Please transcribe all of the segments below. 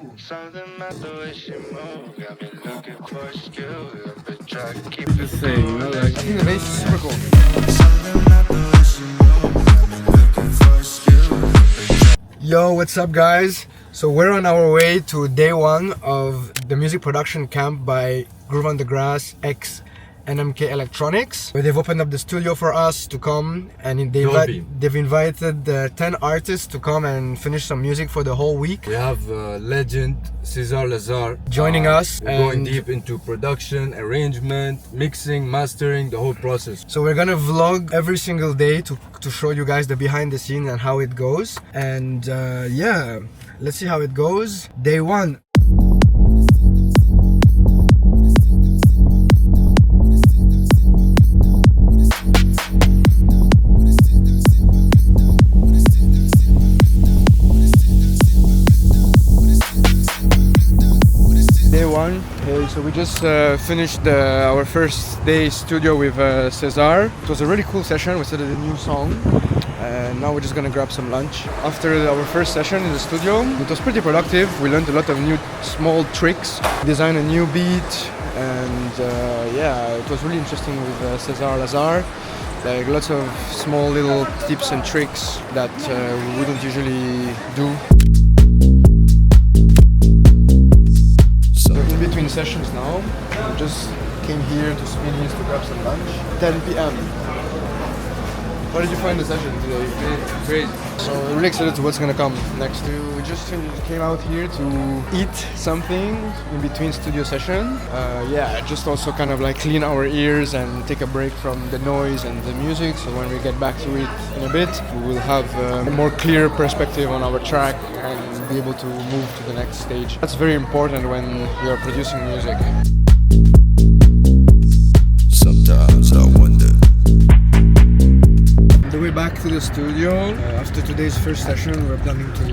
Something about the way she move got me looking for a skill. I've been trying to keep Just saying, you know, like I think the bass is super cool. Yo, what's up guys? So we're on our way to day one of the music production camp by Groove on the Grass x NMK Electronics, where they've opened up the studio for us to come, and they've invited 10 artists to come and finish some music for the whole week. we have legend Cezar Lazar Joining us, We're going and deep into production, arrangement, mixing, mastering, the whole process. so we're gonna vlog every single day to show you guys the behind the scenes and how it goes. And yeah, let's see how it goes. Day one. Day one. Hey, so we just finished our first day studio with Cezar. It was a really cool session. We started a new song, and now we're just gonna grab some lunch. After our first session in the studio, it was pretty productive. We learned a lot of new small tricks, designed a new beat, and yeah, it was really interesting with Cezar Lazar. Like lots of small little tips and tricks that we wouldn't usually do. We're in between sessions now. We just came here to Sweeney's to grab some lunch. 10 p.m. How did you find the session today? Great. So we're really excited to what's gonna come next. We just came out here to eat something in between studio session. Yeah, just also kind of like clean our ears and take a break from the noise and the music. So when we get back to it in a bit, we will have a more clear perspective on our track and be able to move to the next stage. That's very important when you are producing music. Sometimes I wonder. On the way back to the studio, after today's first session, we're planning to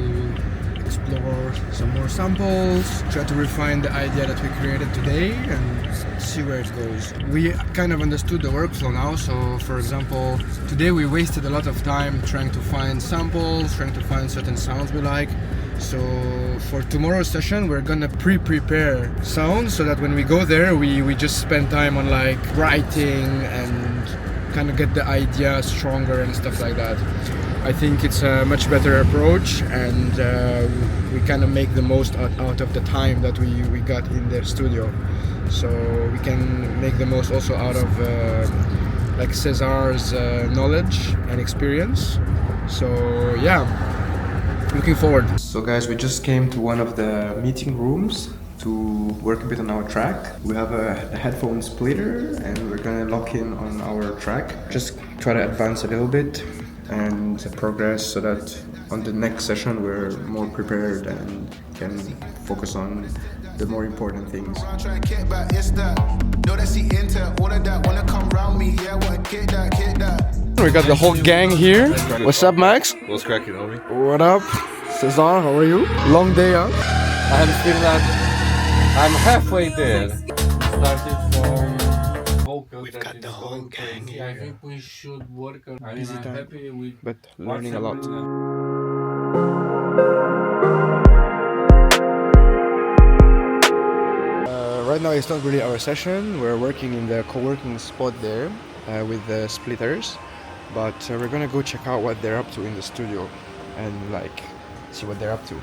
explore some more samples, try to refine the idea that we created today and see where it goes. We kind of understood the workflow now, so for example, today we wasted a lot of time trying to find samples, trying to find certain sounds we like. So for tomorrow's session, we're gonna prepare sounds so that when we go there, we just spend time on like writing and kind of get the idea stronger and stuff like that. I think it's a much better approach, and we kind of make the most out of the time that we got in the studio. So we can make the most also out of like Cezar's knowledge and experience. So yeah, looking forward. So guys, we just came to one of the meeting rooms to work a bit on our track. We have a headphone splitter and we're gonna lock in on our track. Just try to advance a little bit and progress so that on the next session we're more prepared and can focus on the more important things. We got the whole gang here. What's up, Max? What's cracking, homie? What up? Cezar, how are you? Long day up. I'm still not. I'm halfway there. Started from vocals. We've got the whole gang here. I think we should work on. I'm Busy time, happy with. but learning a lot. Right now it's not really our session. We're working in the co-working spot there with the splitters, but we're gonna go check out what they're up to in the studio and like see what they're up to.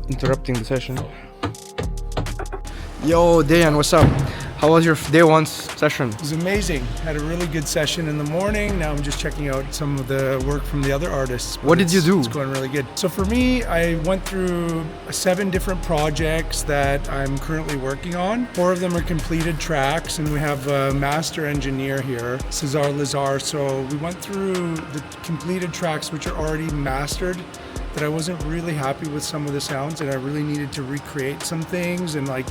Interrupting the session. Yo, Deian, what's up? How was your day one session? It was amazing. Had a really good session in the morning. Now I'm just checking out some of the work from the other artists. What did you do? It's going really good. So for me, I went through 7 different projects that I'm currently working on. 4 of them are completed tracks, and we have a master engineer here, Cezar Lazar. So we went through the completed tracks which are already mastered, that I wasn't really happy with some of the sounds, and I really needed to recreate some things and like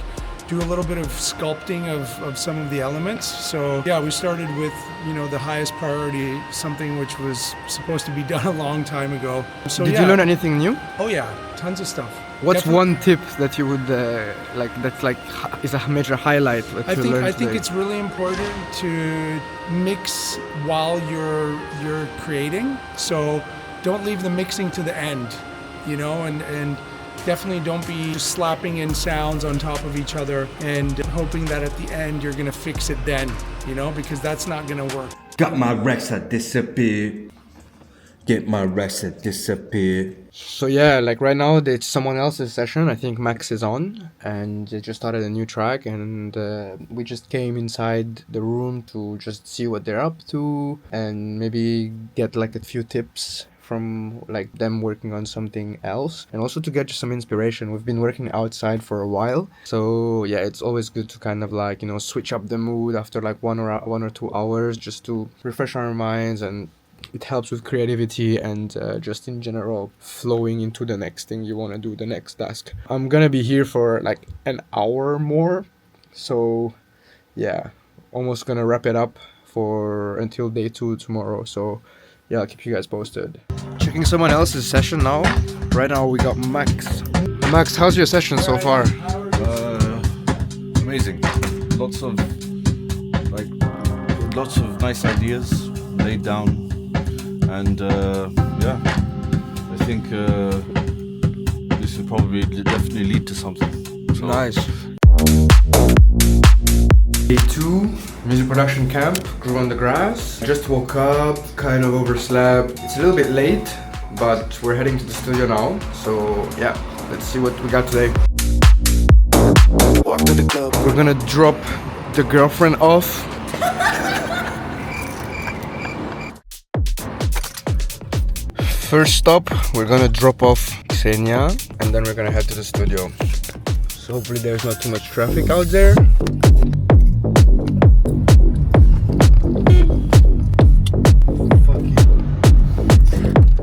do a little bit of sculpting of some of the elements. So yeah, we started with, you know, the highest priority, something which was supposed to be done a long time ago. So Did you learn anything new? Oh yeah, tons of stuff. What's Definitely. one tip that you would like? That's like is a major highlight that I you think learned today? it's really important to mix while you're creating. So don't leave the mixing to the end, you know, and definitely don't be just slapping in sounds on top of each other and hoping that at the end you're gonna fix it then, you know, because that's not gonna work. Got my Rex that disappeared. Get my Rex that disappeared. So yeah, like right now it's someone else's session. I think Max is on, and they just started a new track, and we just came inside the room to just see what they're up to and maybe get like a few tips from like them working on something else, and also to get just some inspiration. We've been working outside for a while, so yeah, it's always good to kind of like, you know, switch up the mood after like 1 or 2 hours just to refresh our minds, and it helps with creativity and just in general flowing into the next thing you want to do, the next task. I'm gonna be here for like an hour more, so yeah, almost gonna wrap it up for until day 2 tomorrow. So yeah, I'll keep you guys posted. Checking someone else's session now. Right now we got Max. Max, how's your session so far? Amazing. Lots of nice ideas laid down, and yeah, I think this will probably definitely lead to something. So, Nice. Day 2, music production camp, grew on the grass. Just woke up, kind of overslept. It's a little bit late, but we're heading to the studio now. So yeah, let's see what we got today. We're gonna drop the girlfriend off. First stop, we're gonna drop off Xenia, and then we're gonna head to the studio. So hopefully there's not too much traffic out there.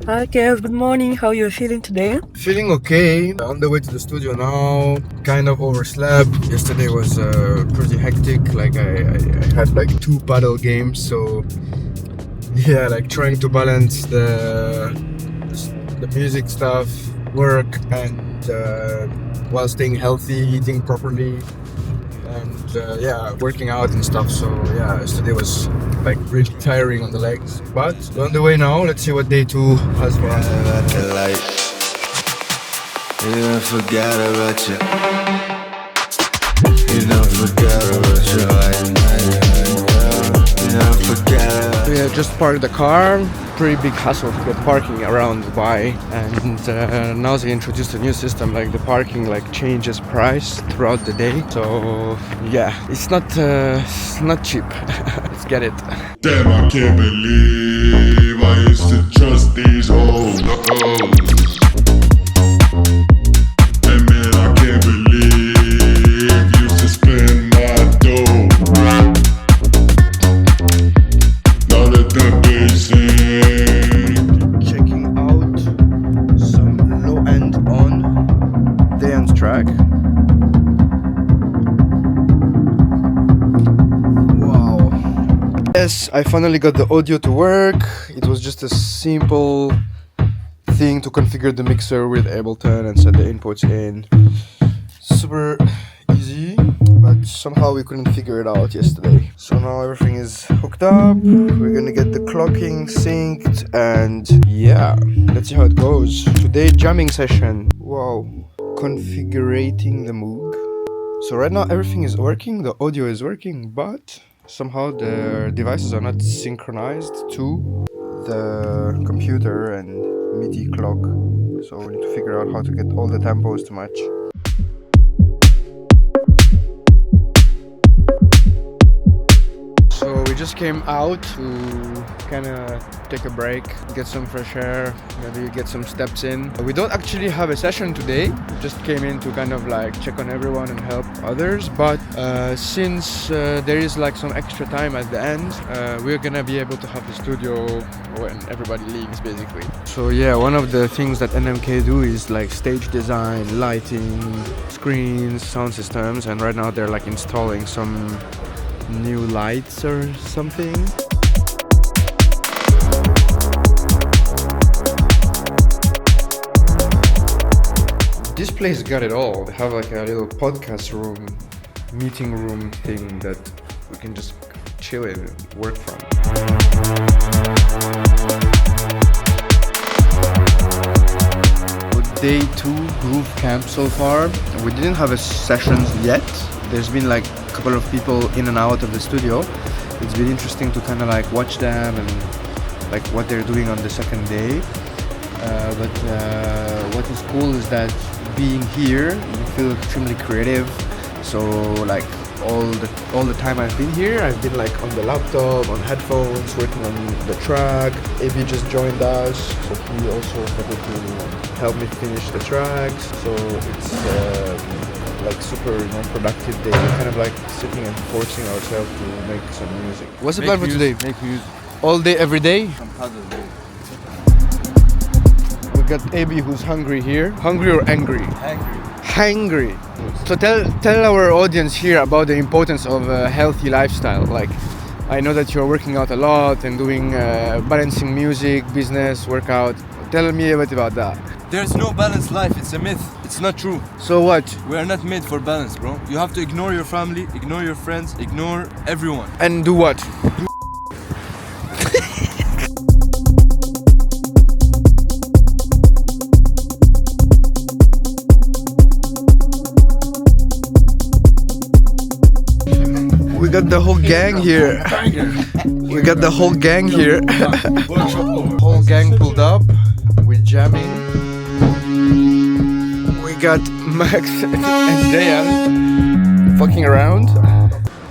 Hi guys, good morning. How are you feeling today? Feeling okay. On the way to the studio now. Kind of overslept. Yesterday was pretty hectic. Like I had like 2 paddle games, so yeah, like trying to balance the music stuff, work, and while staying healthy, eating properly, and yeah, working out and stuff. So yeah, yesterday was like really tiring on the legs, but we're on the way now. Let's see what day 2 has for us. You don't forget about you. You don't forget about you. You don't forget about you. We just parked the car. Pretty big hassle to get parking around Dubai, and now they introduced a new system, like the parking like changes price throughout the day. So yeah, it's not cheap. Let's get it. Damn, I can't believe I used to trust these hoes. And man, I can't believe used to spend my dough. Now that the bass Checking out some low end on Deian's track. Wow. Yes, I finally got the audio to work. It was just a simple thing to configure the mixer with Ableton and set the inputs in. Super easy, but somehow we couldn't figure it out yesterday. So now everything is hooked up. We're gonna get the clocking synced, and yeah, let's see how it goes. Today jamming session. Wow. Configurating the Moog. So right now everything is working, the audio is working, but somehow the devices are not synchronized to the computer and MIDI clock. So we need to figure out how to get all the tempos to match. So we just came out to kind of take a break, get some fresh air, maybe get some steps in. We don't actually have a session today. We just came in to kind of like check on everyone and help others. But since there is like some extra time at the end, we're gonna be able to have the studio when everybody leaves, basically. So yeah, one of the things that NMK do is like stage design, lighting, screens, sound systems, and right now they're like installing some new lights or something. This place got it all. They have like a little podcast room, meeting room thing that we can just chill in and work from. Day 2 Groove Camp so far. We didn't have a sessions yet. There's been like a couple of people in and out of the studio. It's been interesting to kind of like watch them and like what they're doing on the second day. But what is cool is that being here, you feel extremely creative. So like all the time I've been here, I've been like on the laptop, on headphones, working on the track. AB just joined us, so he also started to help me finish the tracks. So it's like super non-productive day. We're kind of like sitting and forcing ourselves to make some music. What's the plan for today? Make music. All day, every day? Some puzzle day. We got AB who's hungry here. Hungry or angry? Hangry. So tell our audience here about the importance of a healthy lifestyle. Like, I know that you're working out a lot and doing balancing music, business, workout. Tell me a bit about that. There's no balanced life, it's a myth. It's not true. So what? We are not made for balance, bro. You have to ignore your family, ignore your friends, ignore everyone. And do what? We got the whole gang here. We got the whole gang here. Whole gang pulled up. We're jamming. We got Max and Deian fucking around.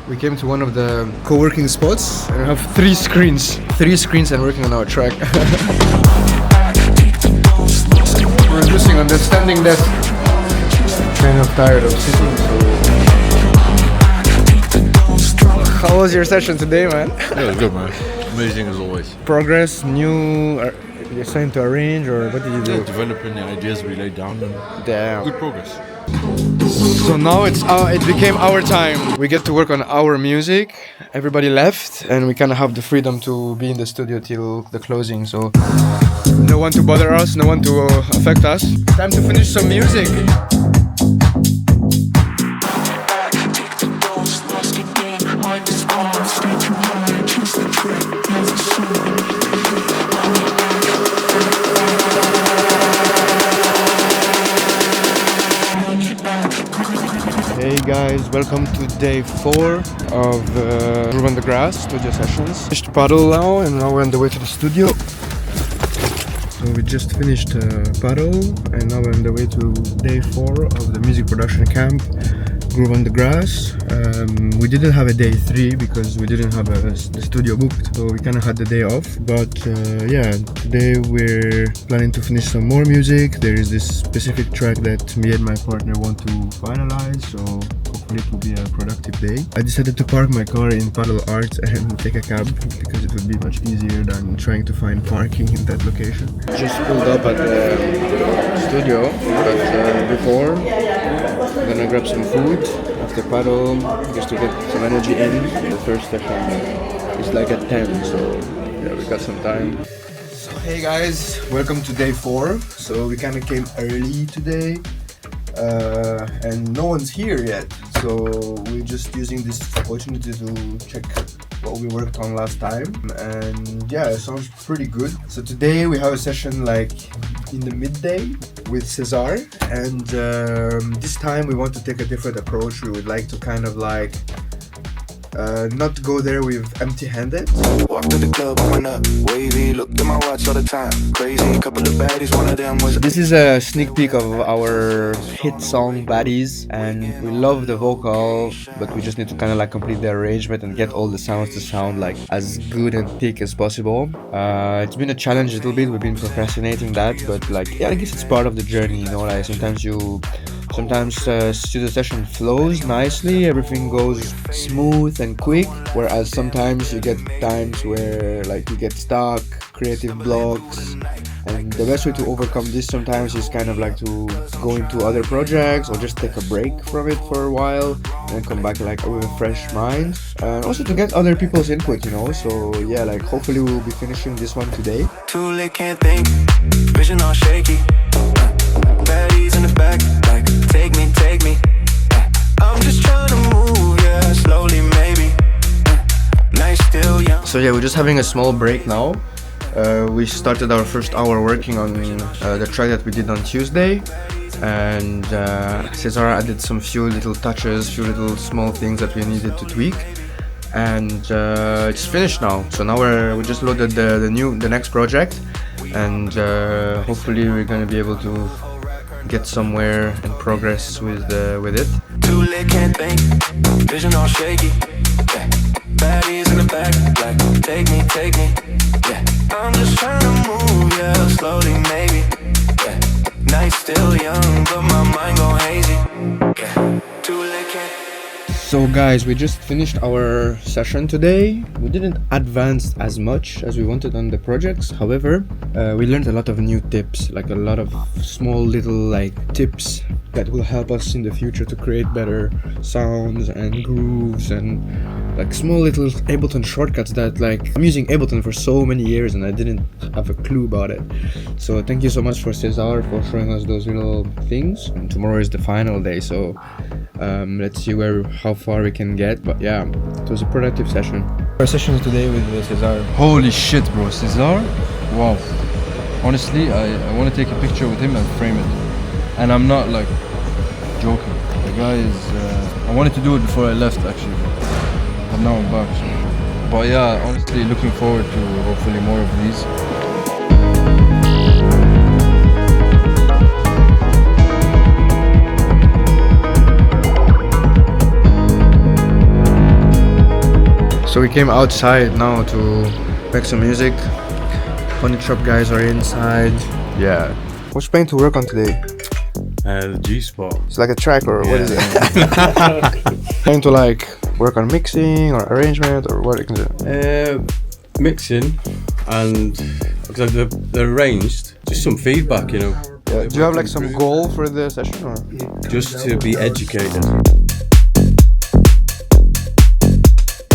We came to one of the co-working spots and we have 3 screens. 3 screens and working on our track. We're producing on the standing desk. Kind of tired of sitting, so... How was your session today, man? Yeah, it was good, man. Amazing as always. Progress, new, you're starting to arrange, or what did you do? Developing the ideas we laid down and Damn. good progress. So now it became our time. We get to work on our music. Everybody left, and we kind of have the freedom to be in the studio till the closing. So no one to bother us, no one to affect us. Time to finish some music. Hey guys, welcome to day 4 of Groove on the Grass studio sessions. Finished paddle now, and now we're on the way to the studio. So we just finished paddle, and now we're on the way to day 4 of the music production camp, Groove on the Grass. We didn't have a day 3 because we didn't have the studio booked, so we kind of had the day off. But yeah, today we're planning to finish some more music. There is this specific track that me and my partner want to finalize, so hopefully it will be a productive day. I decided to park my car in Paddle Art and take a cab because it would be much easier than trying to find parking in that location. Just pulled up at the studio, but before I'm gonna grab some food after paddle just to get some energy in. The first session is like at 10, so yeah, we got some time. So hey guys, welcome to day 4. So we kind of came early today, and no one's here yet. So we're just using this opportunity to check what we worked on last time, and yeah, it sounds pretty good. So today we have a session like in the midday with Cezar, and this time we want to take a different approach. We would like to kind of like not go there with empty-handed. Walked to the club, I went up, wavy, looked at my watch all the time. Crazy, couple of baddies, one of them was. This is a sneak peek of our hit song Baddies, and we love the vocal, but we just need to kind of like complete the arrangement and get all the sounds to sound like as good and thick as possible. It's been a challenge a little bit, we've been procrastinating that, but like, yeah, I guess it's part of the journey, you know, like sometimes studio session flows nicely, everything goes smooth and quick, whereas sometimes you get times where like you get stuck, creative blocks, and the best way to overcome this sometimes is kind of like to go into other projects or just take a break from it for a while and then come back like with a fresh mind, and also to get other people's input, you know. So yeah, like hopefully we'll be finishing this one today. Too late, can't think, vision all shaky. Baddies in the back, like take me. I'm just trying to move, yeah, slowly maybe. Nice, still young. So yeah, we're just having a small break now. We started our first hour working on the track that we did on Tuesday, and Cezar added some few little touches, few little small things that we needed to tweak, and it's finished now. So now we just loaded the next project, and hopefully we're gonna be able to get somewhere and progress with it. Too late, can't think, vision all shaky. Yeah. Baddies in the back, like take me. Yeah. I'm just trying to move, yeah, slowly maybe. Yeah. Night still young, but my mind gon' hazy. Yeah. Too late, can't. So guys, we just finished our session today. We didn't advance as much as we wanted on the projects. However, we learned a lot of new tips, like a lot of small little like tips that will help us in the future to create better sounds and grooves and like small little Ableton shortcuts that like I'm using Ableton for so many years and I didn't have a clue about it. So thank you so much for Cezar for showing us those little things. And tomorrow is the final day, so let's see how far we can get. But yeah, it was a productive session. Our session today with Cezar. Holy shit, bro, Cezar? Wow. Honestly, I want to take a picture with him and frame it. And I'm not like joking. The guy is. I wanted to do it before I left actually, but now I'm back. So. But yeah, honestly, looking forward to hopefully more of these. So we came outside now to make some music. Honeytrap guys are inside. Yeah. What you planning to work on today? The G-spot. It's like a track or what is it? Planning to like work on mixing or arrangement or what you can do? Mixing and because they're arranged, just some feedback, you know. Yeah. Do you have like some goal for the session or? Just to be educated.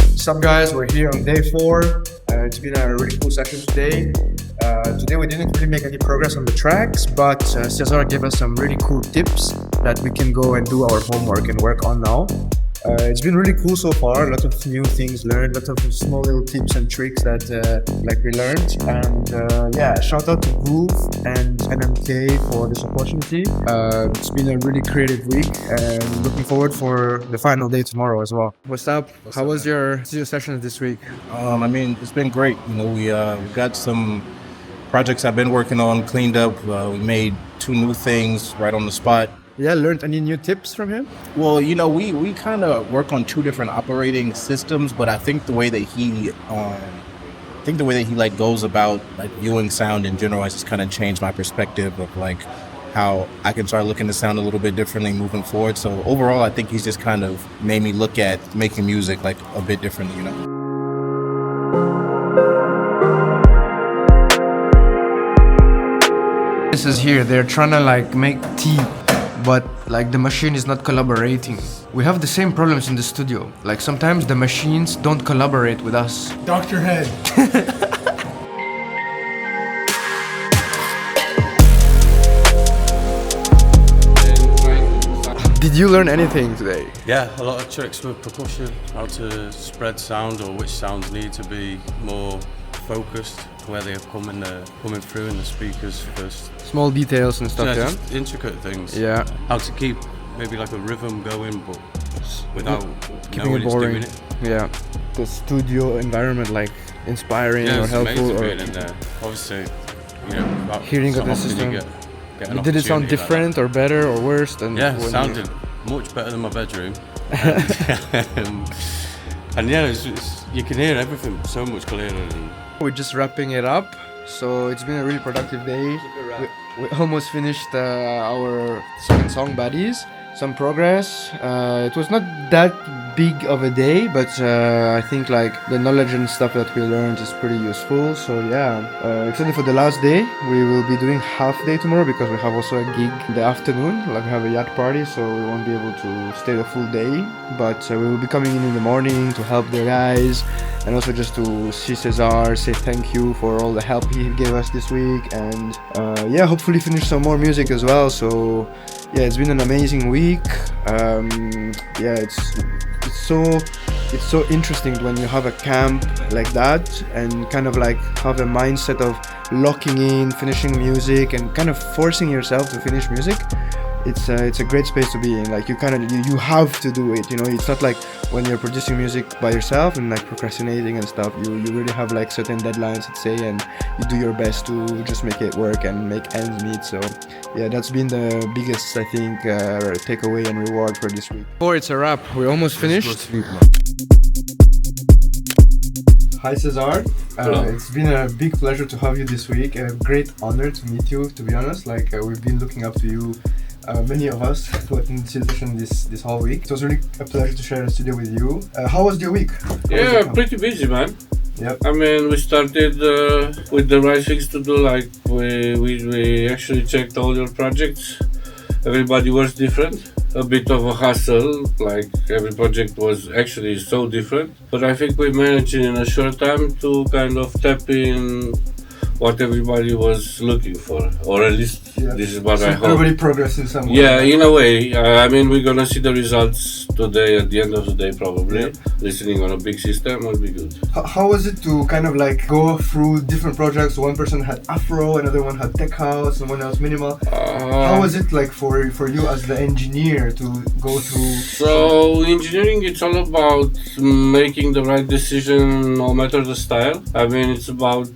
What's up guys, we're here on day 4. It's been a really cool session today. Today we didn't really make any progress on the tracks, but Cezar gave us some really cool tips that we can go and do our homework and work on now. It's been really cool so far, a lot of new things learned, a lot of small little tips and tricks that like we learned, and yeah, shout out to Groove and NMK for this opportunity. It's been a really creative week and looking forward for the final day tomorrow as well. What's up? How was your studio session this week? I mean, it's been great. You know, we got some projects I've been working on cleaned up. We made 2 new things right on the spot. Yeah, learned any new tips from him? Well, you know, we kind of work on 2 different operating systems, but I think the way that he like goes about like viewing sound in general has just kind of changed my perspective of like how I can start looking at sound a little bit differently moving forward. So overall, I think he's just kind of made me look at making music like a bit differently, you know. This is here, they're trying to like make tea, but like the machine is not collaborating. We have the same problems in the studio. Like sometimes the machines don't collaborate with us. Dr. Head. Did you learn anything today? Yeah, a lot of tricks with percussion, how to spread sound or which sounds need to be more focused, where they're coming through in the speakers first. Small details and stuff, yeah? Just intricate things. Yeah. How to keep maybe like a rhythm going, but without keeping knowing it it's boring. doing it. Yeah, the studio environment, like inspiring Yeah, or it's helpful, amazing or being in there. Obviously, you know, about hearing of so the often system. you get an Did it sound opportunity like different or better or worse than? that. Yeah, when it sounded much better than my bedroom. And yeah, you can hear everything so much clearer. And We're just wrapping it up. So it's been a really productive day. We almost finished our second song, Baddies. Some progress. It was not that big of a day, but I think like the knowledge and stuff that we learned is pretty useful. So yeah, except for the last day, we will be doing half day tomorrow because we have also a gig in the afternoon. Like we have a yacht party, so we won't be able to stay the full day. But we will be coming in the morning to help the guys, and also just to see Cezar, say thank you for all the help he gave us this week, and yeah, hopefully finish some more music as well. So yeah, it's been an amazing week. Yeah, it's so interesting when you have a camp like that and kind of like have a mindset of locking in, finishing music, and kind of forcing yourself to finish music. It's a great space to be in. Like you have to do it. You know, it's not like when you're producing music by yourself and like procrastinating and stuff. You really have like certain deadlines, let's say, and you do your best to just make it work and make ends meet. So yeah, that's been the biggest, I think, takeaway and reward for this week. Before it's a wrap, we're almost finished. Hi Cezar, it's been a big pleasure to have you this week, and a great honor to meet you, to be honest. Like we've been looking up to you, many of us who attended the session this whole week. It was really a pleasure to share the studio with you. How was your week? Yeah, pretty busy, man. Yep. I mean, we started with the right things to do. Like we actually checked all your projects. Everybody was different. A bit of a hustle, like every project was actually so different. But I think we managed in a short time to kind of tap in what everybody was looking for, or at least this is what so I hope. Everybody progressed in some way. Yeah, in a way. I mean, we're gonna see the results today at the end of the day, probably. Yeah. Listening on a big system will be good. How was it to kind of like go through different projects? One person had Afro, another one had Tech House, someone else Minimal. How was it like for you as the engineer to go through? So engineering, it's all about making the right decision, no matter the style. I mean, it's about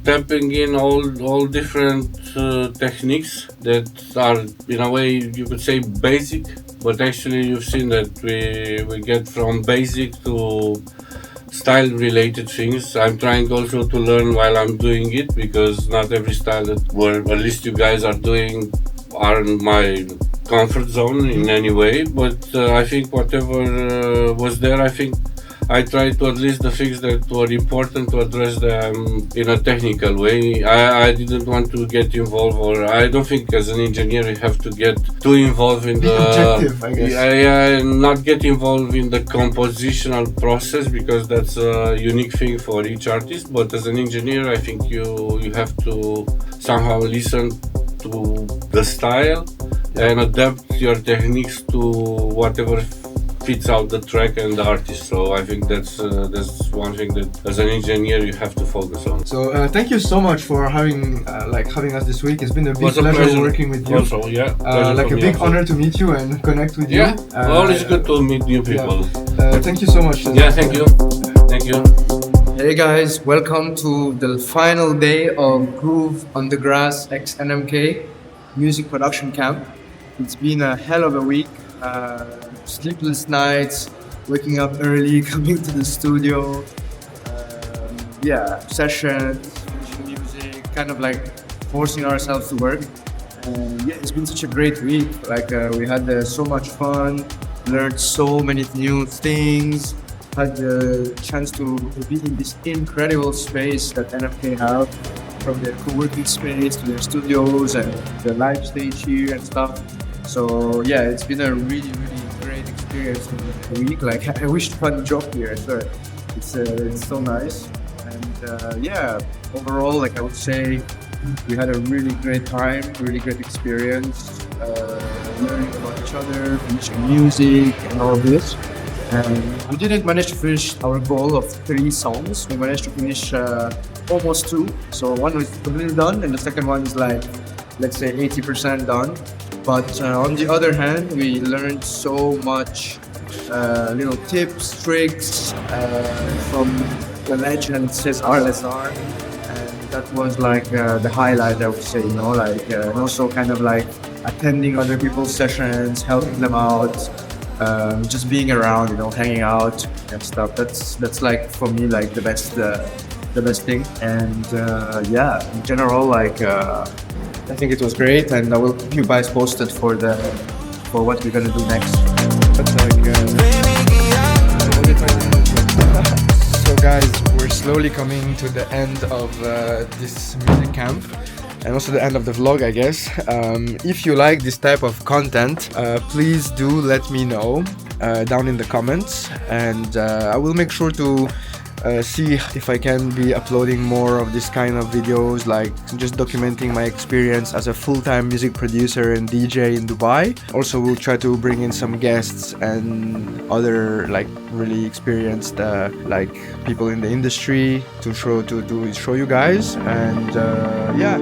tapping in all different techniques that are, in a way, you could say basic, but actually you've seen that we get from basic to style related things. I'm trying also to learn while I'm doing it, because not every style that at least you guys are doing are in my comfort zone in any way, but I think whatever was there, I think I tried to at least the things that were important to address them in a technical way. I didn't want to get involved, or I don't think as an engineer you have to get too involved in the objective, I guess. Yeah, not get involved in the compositional process, because that's a unique thing for each artist. But as an engineer, I think you have to somehow listen to the style and adapt your techniques to whatever fits out the track and the artist. So I think that's one thing that as an engineer you have to focus on. So thank you so much for having us this week. It's been a big pleasure working with you. Also, yeah. Like a big honor to meet you and connect with you. Always good to meet new people. Thank you so much. Yeah, thank you. Thank you. Hey guys, welcome to the final day of Groove on the Grass x NMK Music Production Camp. It's been a hell of a week. Sleepless nights, waking up early, coming to the studio, sessions, finishing music, kind of like forcing ourselves to work. Yeah, it's been such a great week. Like we had so much fun, learned so many new things, had the chance to be in this incredible space that NMK have, from their co-working space to their studios and the live stage here and stuff. So yeah, it's been a really great experience in the week. Like I wish to find a job here. So it's so nice. And overall, like I would say, we had a really great time, really great experience, learning about each other, finishing music and all of this. And we didn't manage to finish our goal of 3 songs. We managed to finish almost 2. So one was completely done, and the second one is like, let's say 80% done. But on the other hand, we learned so much little tips, tricks from the legend Cezar Lazar, and that was like the highlight, I would say, you know, like and also kind of like attending other people's sessions, helping them out, just being around, you know, hanging out and stuff. That's like for me like the best thing. And yeah, in general, like I think it was great, and I will keep you guys posted for what we're gonna do next. But so guys, we're slowly coming to the end of this music camp, and also the end of the vlog, I guess. If you like this type of content, please do let me know down in the comments, and I will make sure to see if I can be uploading more of this kind of videos, like just documenting my experience as a full-time music producer and DJ in Dubai. Also, we'll try to bring in some guests and other like really experienced like people in the industry to show you guys. And yeah.